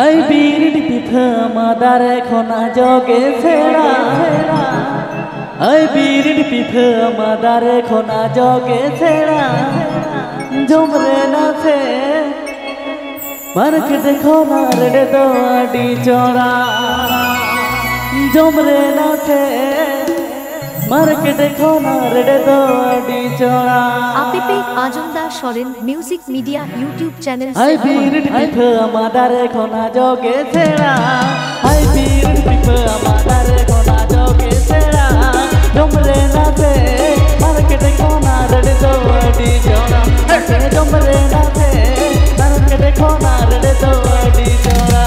ai birit pitha madare khona joge sera ai birit pitha madare khona joge sera jomre na the market khona rede do adi chora jomre na the market khona rede do adi chora apipe ajumda soren music media youtube channel ai birit pitha madare khona joge sera ai birit pitha madare khona joge sera jomre na the market khona rede do adi chora jomre na the market khona rede do adi chora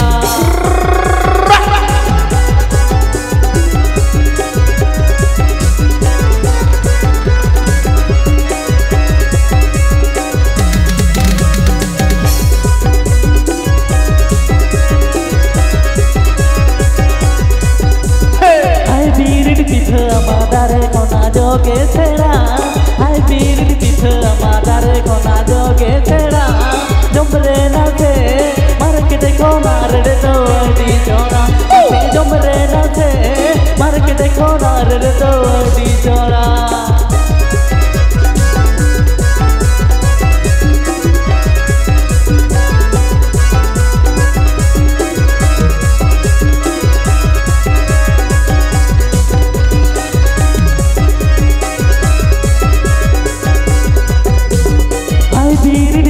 madare khona joge sera ai birit pitha madare khona joge sera jomre na the market khona rede do adi chora jomre na the market khona rede do adi chora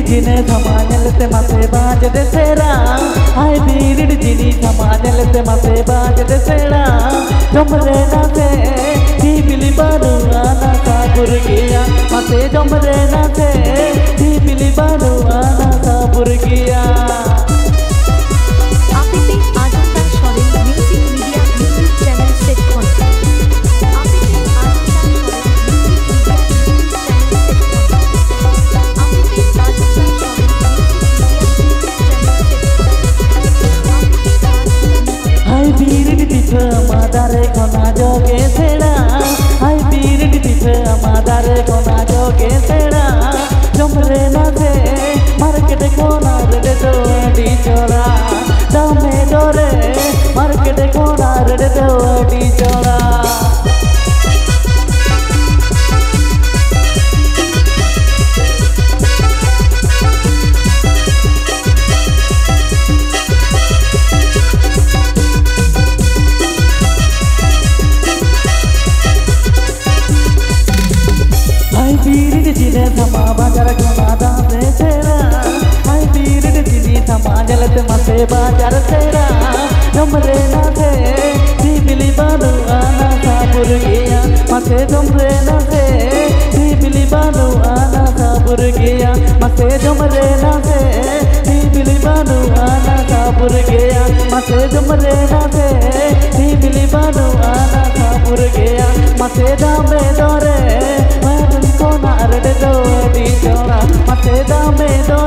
jine thamanyal te mase baaj de sera ai birit jini thamanyal te mase baaj de sera jomre na the ti pili baru ana sabur giya mase jomre na the ti pili baru ana sabur giya apipe ajumda soren music media youtube channel set kon apipe ajumda soren music media ai birit pitha madare khona joge sera ai birit pitha madare khona joge sera jomre na the market khona rede do adi chora dame dore market khona rede do adi chora birit jine thama bajar khona dame sera ai birit jini thama jalate mase bajar sera jomre na the ti pili baru ana sabur giya mase jomre na the ti pili baru ana sabur giya mase jomre na the ti pili baru ana sabur giya mase jomre na the ti pili baru ana sabur giya mase dame dore khona rede do adi chora mase dame do